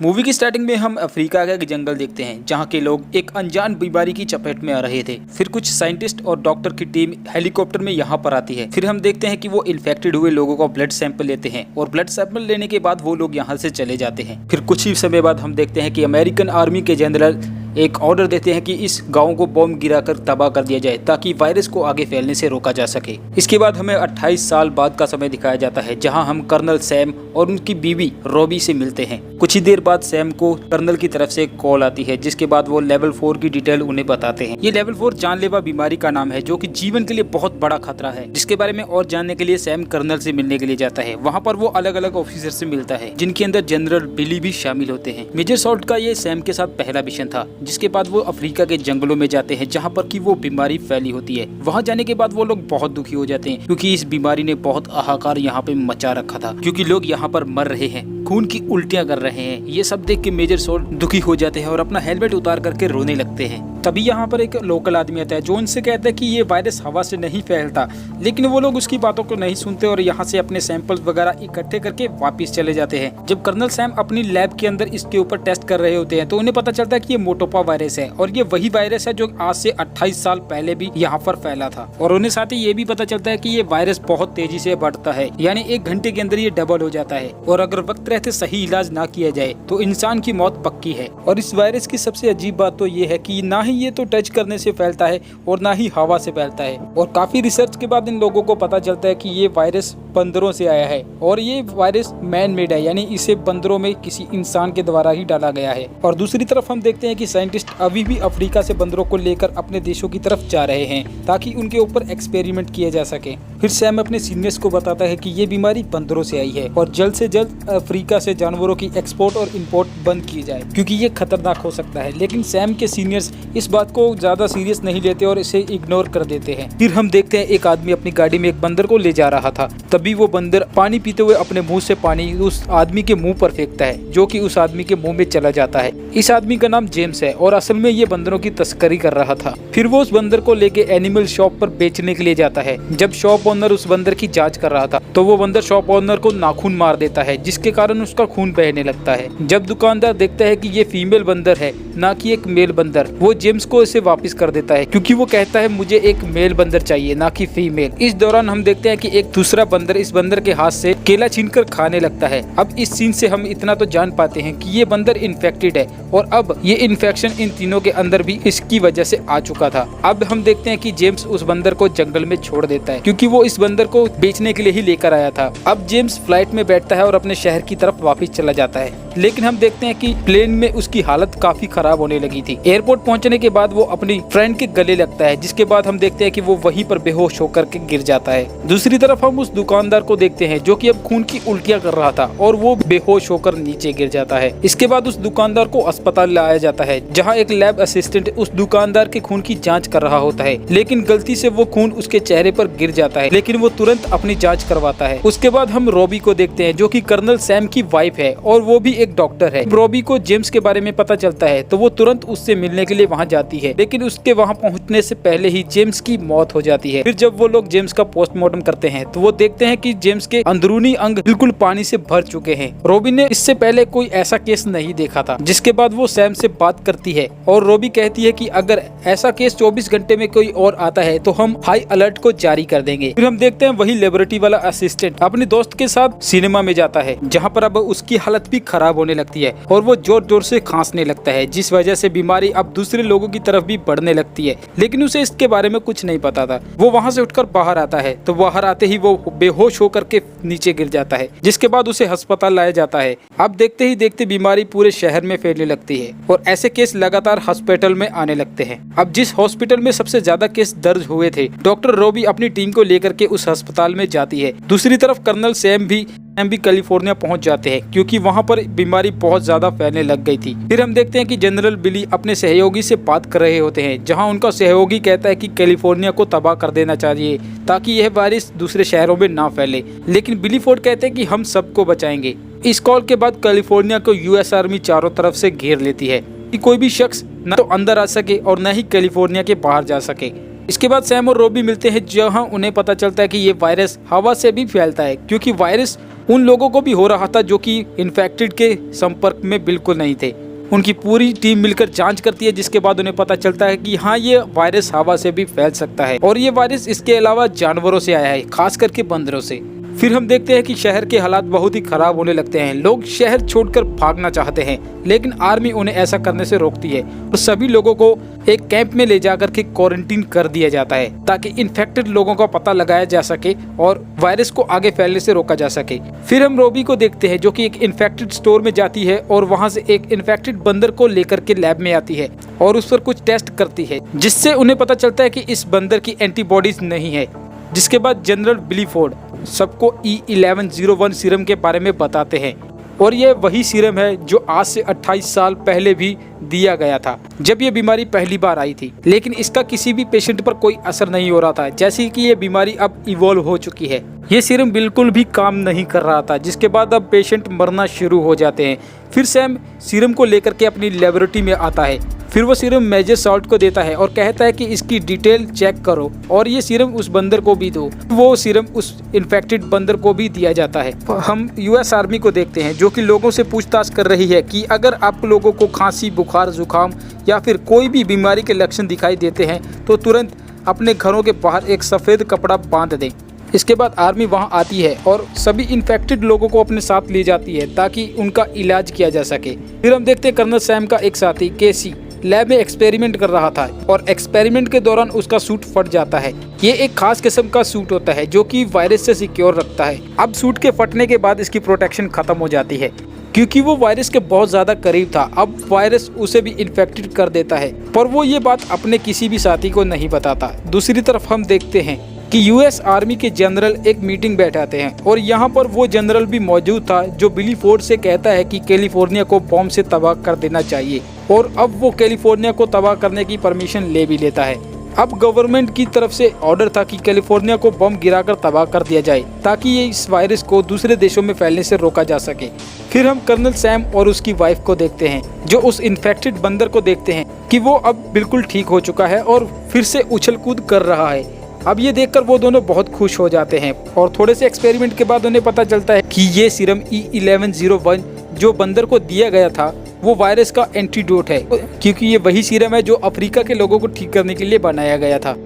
Movie की starting में हम अफ्रीका का एक जंगल देखते हैं जहां के लोग एक अनजान बीमारी की चपेट में आ रहे थे। फिर कुछ साइंटिस्ट और डॉक्टर की टीम हेलीकॉप्टर में यहां पर आती है। फिर हम देखते हैं कि वो इन्फेक्टेड हुए लोगों का ब्लड सैंपल लेते हैं और ब्लड सैंपल लेने के बाद वो लोग यहां से चले जाते हैं। फिर कुछ ही समय बाद हम देखते हैं कि अमेरिकन आर्मी के जनरल एक ऑर्डर देते हैं कि इस गांव को बॉम्ब गिराकर तबाह कर दिया जाए ताकि वायरस को आगे फैलने से रोका जा सके। इसके बाद हमें 28 साल बाद का समय दिखाया जाता है जहां हम कर्नल सैम और उनकी बीवी रॉबी से मिलते हैं। कुछ ही देर बाद सैम को कर्नल की तरफ से एक कॉल आती है जिसके बाद वो लेवल 4 की डिटेल उन्हें बताते हैं। ये लेवल 4 जानलेवा बीमारी का नाम है जो कि जीवन के लिए बहुत बड़ा खतरा है, जिसके बारे में और जानने के लिए सैम कर्नल से मिलने के लिए जाता है। वहाँ पर वो अलग अलग ऑफिसर से मिलता है जिनके अंदर जनरल बिली भी शामिल होते हैं। मेजर सॉल्ट का ये सैम के साथ पहला मिशन था, जिसके बाद वो अफ्रीका के जंगलों में जाते हैं जहाँ पर की वो बीमारी फैली होती है। वहाँ जाने के बाद वो लोग बहुत दुखी हो जाते हैं क्योंकि इस बीमारी ने बहुत हाहाकार यहाँ पे मचा रखा था, क्योंकि लोग यहाँ पर मर रहे हैं, खून की उल्टियां कर रहे हैं। ये सब देख के मेजर सॉल्ट दुखी हो जाते हैं और अपना हेलमेट उतार करके रोने लगते हैं। तभी यहाँ पर एक लोकल आदमी आता है जो उनसे कहता है कि ये वायरस हवा से नहीं फैलता, लेकिन वो लोग उसकी बातों को नहीं सुनते और यहाँ से अपने सैंपल्स वगैरह इकट्ठे करके वापस चले जाते हैं। जब कर्नल सैम अपनी लैब के अंदर इसके ऊपर टेस्ट कर रहे होते हैं तो उन्हें पता चलता है कि ये मोटोपा वायरस है और ये वही वायरस है जो आज से 28 साल पहले भी यहाँ पर फैला था। और उन्हें साथ ही ये भी पता चलता है कि ये वायरस बहुत तेजी से बढ़ता है, यानी 1 घंटे के अंदर ये डबल हो जाता है और अगर वक्त रहते सही इलाज ना किया जाए तो इंसान की मौत पक्की है। और इस वायरस की सबसे अजीब बात तो ये है कि ना ही ये तो टच करने से फैलता है और ना ही हवा से फैलता है। और काफी रिसर्च के बाद इन लोगों को पता चलता है कि ये वायरस बंदरों से आया है और ये वायरस मैन मेड है, यानी इसे बंदरों में किसी इंसान के द्वारा ही डाला गया है। और दूसरी तरफ हम देखते हैं कि साइंटिस्ट अभी भी अफ्रीका से बंदरों को लेकर अपने देशों की तरफ जा रहे हैं ताकि उनके ऊपर एक्सपेरिमेंट किया जा सके। फिर सैम अपने सीनियर्स को बताता है कि ये बीमारी बंदरों से आई है और जल्द से जल्द अफ्रीका से जानवरों की एक्सपोर्ट और इंपोर्ट बंद की जाए क्योंकि ये खतरनाक हो सकता है। लेकिन सैम के सीनियर्स इस बात को ज्यादा सीरियस नहीं लेते और इसे इग्नोर कर देते हैं। फिर हम देखते हैं एक आदमी अपनी गाड़ी में एक बंदर को ले जा रहा था। तभी वो बंदर पानी पीते हुए अपने मुंह से पानी उस आदमी के मुंह पर फेंकता है जो कि उस आदमी के मुंह में चला जाता है। इस आदमी का नाम जेम्स है और असल में ये बंदरों की तस्करी कर रहा था। फिर वो उस बंदर को लेके एनिमल शॉप पर बेचने के लिए जाता है। जब शॉप ओनर उस बंदर की जांच कर रहा था तो वो बंदर शॉप ओनर को नाखून मार देता है, जिसके कारण उसका खून बहने लगता है। जब दुकानदार देखता है कि ये फीमेल बंदर है ना कि एक मेल बंदर, वो जेम्स को इसे वापस कर देता है क्योंकि वो कहता है मुझे एक मेल बंदर चाहिए ना कि फीमेल। इस दौरान हम देखते हैं कि एक दूसरा बंदर इस बंदर के हाथ से केला छीनकर खाने लगता है। अब इस सीन से हम इतना तो जान पाते हैं कि ये बंदर इन्फेक्टेड है और अब ये इन्फेक्शन इन तीनों के अंदर भी इसकी वजह से आ चुका था। अब हम देखते हैं कि जेम्स उस बंदर को जंगल में छोड़ देता है क्योंकि वो इस बंदर को बेचने के लिए ही लेकर आया था। अब जेम्स फ्लाइट में बैठता है और अपने शहर की तरफ वापस चला जाता है, लेकिन हम देखते हैं कि प्लेन में उसकी हालत काफी खराब होने लगी थी। एयरपोर्ट पहुंचने के बाद वो अपनी फ्रेंड के गले लगता है, जिसके बाद हम देखते हैं कि वो वहीं पर बेहोश होकर के गिर जाता है। दूसरी तरफ हम उस दुकानदार को देखते हैं जो कि अब खून की उल्टियां कर रहा था और वो बेहोश होकर नीचे गिर जाता है। इसके बाद उस दुकानदार को अस्पताल लाया जाता है जहाँ एक लैब असिस्टेंट उस दुकानदार के खून की जाँच कर रहा होता है, लेकिन गलती से वो खून उसके चेहरे पर गिर जाता है, लेकिन वो तुरंत अपनी जाँच करवाता है। उसके बाद हम रॉबी को देखते हैं जो कि कर्नल सैम की वाइफ है और वो भी एक डॉक्टर है। रॉबी को जेम्स के बारे में पता चलता है तो वो तुरंत उससे मिलने के लिए वहां जाती है, लेकिन उसके वहां पहुंचने से पहले ही जेम्स की मौत हो जाती है। फिर जब वो लोग जेम्स का पोस्टमार्टम करते हैं तो वो देखते हैं कि जेम्स के अंदरूनी अंग बिल्कुल पानी से भर चुके हैं। रॉबी ने इससे पहले कोई ऐसा केस नहीं देखा था। जिसके बाद वो सैम से बात करती है और रॉबी कहती है कि अगर ऐसा केस 24 घंटे में कोई और आता है तो हम हाई अलर्ट को जारी कर देंगे। फिर हम देखते हैं वही लेबोरेटरी वाला असिस्टेंट अपने दोस्त के साथ सिनेमा में जाता है जहाँ पर अब उसकी हालत भी खराब होने लगती है और वो जोर जोर से खांसने लगता है, जिस वजह से बीमारी अब दूसरे लोगों की तरफ भी बढ़ने लगती है। लेकिन उसे इसके बारे में कुछ नहीं पता था। वो वहाँ से उठकर बाहर आता है तो बाहर आते ही वो बेहोश होकर के नीचे गिर जाता है, जिसके बाद उसे अस्पताल लाया जाता है। अब देखते ही देखते बीमारी पूरे शहर में फैलने लगती है और ऐसे केस लगातार हॉस्पिटल में आने लगते हैं। अब जिस हॉस्पिटल में सबसे ज्यादा केस दर्ज हुए थे, डॉक्टर रॉबी अपनी टीम को लेकर के उस अस्पताल में जाती है। दूसरी तरफ कर्नल सैम भी कैलिफोर्निया पहुंच जाते हैं क्योंकि वहां पर बीमारी बहुत ज्यादा फैलने लग गई थी। फिर हम देखते हैं कि जनरल बिली अपने सहयोगी से बात कर रहे होते हैं जहां उनका सहयोगी कहता है कि कैलिफोर्निया को तबाह कर देना चाहिए ताकि यह वायरस दूसरे शहरों में ना फैले, लेकिन बिली फोर्ड कहते हैं कि हम सबको बचाएंगे। इस कॉल के बाद कैलिफोर्निया को यूएस आर्मी चारों तरफ से घेर लेती है कि कोई भी शख्स न तो अंदर आ सके और न ही कैलिफोर्निया के बाहर जा सके। इसके बाद सैम और रॉबी मिलते हैं जहां उन्हें पता चलता है कि ये वायरस हवा से भी फैलता है क्योंकि वायरस उन लोगों को भी हो रहा था जो कि इन्फेक्टेड के संपर्क में बिल्कुल नहीं थे। उनकी पूरी टीम मिलकर जांच करती है, जिसके बाद उन्हें पता चलता है कि हाँ, ये वायरस हवा से भी फैल सकता है और ये वायरस इसके अलावा जानवरों से आया है, खास करके बंदरों से। फिर हम देखते हैं कि शहर के हालात बहुत ही खराब होने लगते हैं। लोग शहर छोड़कर भागना चाहते हैं, लेकिन आर्मी उन्हें ऐसा करने से रोकती है और सभी लोगों को एक कैंप में ले जाकर के क्वारंटीन कर दिया जाता है, ताकि इन्फेक्टेड लोगों का पता लगाया जा सके और वायरस को आगे फैलने से रोका जा सके। फिर हम रोबी को देखते हैं, जो कि एक इन्फेक्टेड स्टोर में जाती है और वहां से एक इन्फेक्टेड बंदर को लेकर के लैब में आती है और उस पर कुछ टेस्ट करती है, जिससे उन्हें पता चलता है कि इस बंदर की एंटीबॉडीज नहीं है। जिसके बाद जनरल बिलीफोर्ड सबको E1101 सीरम के बारे में बताते हैं और यह वही सीरम है जो आज से 28 साल पहले भी दिया गया था, जब ये बीमारी पहली बार आई थी। लेकिन इसका किसी भी पेशेंट पर कोई असर नहीं हो रहा था, जैसे कि ये बीमारी अब इवॉल्व हो चुकी है। ये सीरम बिल्कुल भी काम नहीं कर रहा था, जिसके बाद अब पेशेंट मरना शुरू हो जाते हैं। फिर सैम सीरम को लेकर के अपनी लेबोरेटरी में आता है। फिर वो सीरम मेजर सॉल्ट को देता है और कहता है कि इसकी डिटेल चेक करो और ये सीरम उस बंदर को भी दो। वो सीरम उस इन्फेक्टेड बंदर को भी दिया जाता है। हम US आर्मी को देखते हैं, जो कि लोगों से पूछताछ कर रही है कि अगर आप लोगों को खांसी, बुखार, जुकाम या फिर कोई भी बीमारी के लक्षण दिखाई देते हैं तो तुरंत अपने घरों के बाहर एक सफ़ेद कपड़ा बांध दें। इसके बाद आर्मी वहां आती है और सभी इन्फेक्टेड लोगों को अपने साथ ले जाती है ताकि उनका इलाज किया जा सके। फिर हम देखते हैं कर्नल सैम का एक साथी केसी लैब में एक्सपेरिमेंट कर रहा था और एक्सपेरिमेंट के दौरान उसका सूट फट जाता है। ये एक खास किस्म का सूट होता है जो कि वायरस से सिक्योर रखता है। अब सूट के फटने के बाद इसकी प्रोटेक्शन खत्म हो जाती है, क्योंकि वो वायरस के बहुत ज्यादा करीब था। अब वायरस उसे भी इन्फेक्टेड कर देता है, पर वो ये बात अपने किसी भी साथी को नहीं बताता। दूसरी तरफ हम देखते हैं कि US आर्मी के जनरल एक मीटिंग बैठाते हैं और यहाँ पर वो जनरल भी मौजूद था जो बिली फोर्ड से कहता है कि कैलिफोर्निया को बॉम्ब से तबाह कर देना चाहिए और अब वो कैलिफोर्निया को तबाह करने की परमिशन ले भी लेता है। अब गवर्नमेंट की तरफ से ऑर्डर था कि कैलिफोर्निया को बम गिराकर तबाह कर दिया जाए ताकि ये इस वायरस को दूसरे देशों में फैलने से रोका जा सके। फिर हम कर्नल सैम और उसकी वाइफ को देखते हैं, जो उस इन्फेक्टेड बंदर को देखते हैं कि वो अब बिल्कुल ठीक हो चुका है और फिर से उछल कूद कर रहा है। अब ये देखकर वो दोनों बहुत खुश हो जाते हैं और थोड़े से एक्सपेरिमेंट के बाद उन्हें पता चलता है कि ये सीरम E1101 जो बंदर को दिया गया था वो वायरस का एंटीडोट है, क्योंकि ये वही सीरम है जो अफ्रीका के लोगों को ठीक करने के लिए बनाया गया था।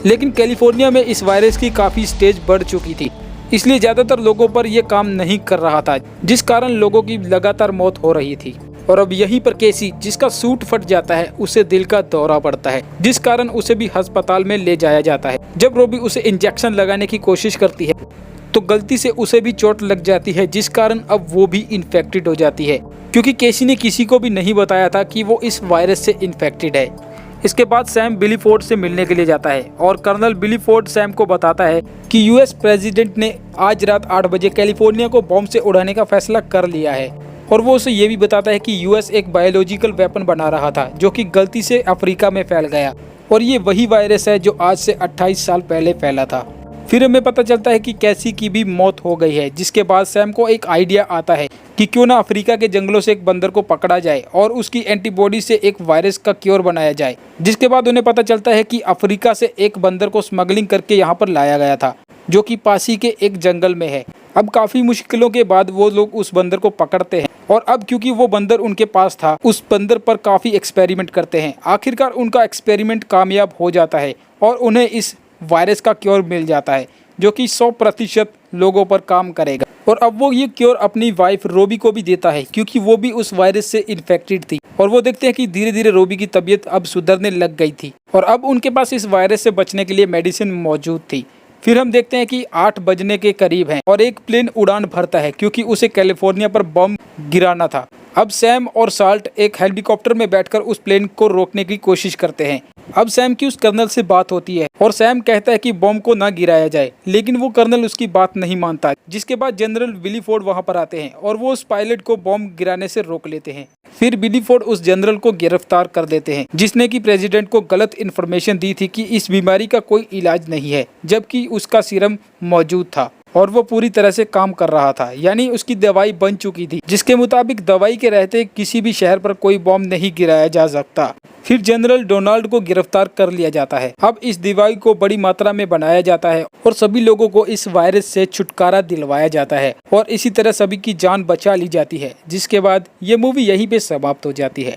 लेकिन कैलिफोर्निया में इस वायरस की काफ़ी स्टेज बढ़ चुकी थी, इसलिए ज़्यादातर लोगों पर यह काम नहीं कर रहा था, जिस कारण लोगों की लगातार मौत हो रही थी। और अब यहीं पर केसी, जिसका सूट फट जाता है, उसे दिल का दौरा पड़ता है, जिस कारण उसे भी अस्पताल में ले जाया जाता है। जब रोबी उसे इंजेक्शन लगाने की कोशिश करती है तो गलती से उसे भी चोट लग जाती है, जिस कारण अब वो भी इन्फेक्टेड हो जाती है, क्योंकि केसी ने किसी को भी नहीं बताया था कि वो इस वायरस से इन्फेक्टेड है। इसके बाद सैम बिली फोर्ड से मिलने के लिए जाता है और कर्नल बिली फोर्ड सैम को बताता है कि US प्रेसिडेंट ने आज रात 8 बजे कैलिफोर्निया को बॉम्ब से उड़ाने का फैसला कर लिया है। और वो उसे ये भी बताता है कि US एक बायोलॉजिकल वेपन बना रहा था जो कि गलती से अफ्रीका में फैल गया और ये वही वायरस है जो आज से 28 साल पहले फैला था। फिर हमें पता चलता है कि कैसी की भी मौत हो गई है, जिसके बाद सैम को एक आइडिया आता है कि क्यों ना अफ्रीका के जंगलों से एक बंदर को पकड़ा जाए और उसकी एंटीबॉडी से एक वायरस का क्योर बनाया जाए। जिसके बाद उन्हें पता चलता है कि अफ्रीका से एक बंदर को स्मगलिंग करके यहाँ पर लाया गया था, जो कि पासी के एक जंगल में है। अब काफ़ी मुश्किलों के बाद वो लोग उस बंदर को पकड़ते हैं और अब क्योंकि वो बंदर उनके पास था, उस बंदर पर काफ़ी एक्सपेरिमेंट करते हैं। आखिरकार उनका एक्सपेरिमेंट कामयाब हो जाता है और उन्हें इस वायरस का क्योर मिल जाता है, जो कि 100% लोगों पर काम करेगा। और अब वो ये क्योर अपनी वाइफ रोबी को भी देता है, क्योंकि वो भी उस वायरस से इन्फेक्टेड थी। और वो देखते हैं कि धीरे धीरे रोबी की तबीयत अब सुधरने लग गई थी और अब उनके पास इस वायरस से बचने के लिए मेडिसिन मौजूद थी। फिर हम देखते हैं कि 8 बजने के करीब हैं और एक प्लेन उड़ान भरता है, क्योंकि उसे कैलिफोर्निया पर बम गिराना था। अब सैम और साल्ट एक हेलीकॉप्टर में बैठकर उस प्लेन को रोकने की कोशिश करते हैं। अब सैम की उस कर्नल से बात होती है और सैम कहता है कि बम को ना गिराया जाए, लेकिन वो कर्नल उसकी बात नहीं मानता। जिसके बाद जनरल बिली फोर्ड वहां पर आते हैं और वो उस पायलट को बम गिराने से रोक लेते हैं। फिर बिली फोर्ड उस जनरल को गिरफ्तार कर देते हैं, जिसने कि प्रेसिडेंट को गलत इन्फॉर्मेशन दी थी कि इस बीमारी का कोई इलाज नहीं है, जबकि उसका सीरम मौजूद था। और वो पूरी तरह से काम कर रहा था, यानी उसकी दवाई बन चुकी थी, जिसके मुताबिक दवाई के रहते किसी भी शहर पर कोई बॉम्ब नहीं गिराया जा सकता। फिर जनरल डोनाल्ड को गिरफ्तार कर लिया जाता है। अब इस दवाई को बड़ी मात्रा में बनाया जाता है और सभी लोगों को इस वायरस से छुटकारा दिलवाया जाता है और इसी तरह सभी की जान बचा ली जाती है, जिसके बाद ये मूवी यहीं पे समाप्त हो जाती है।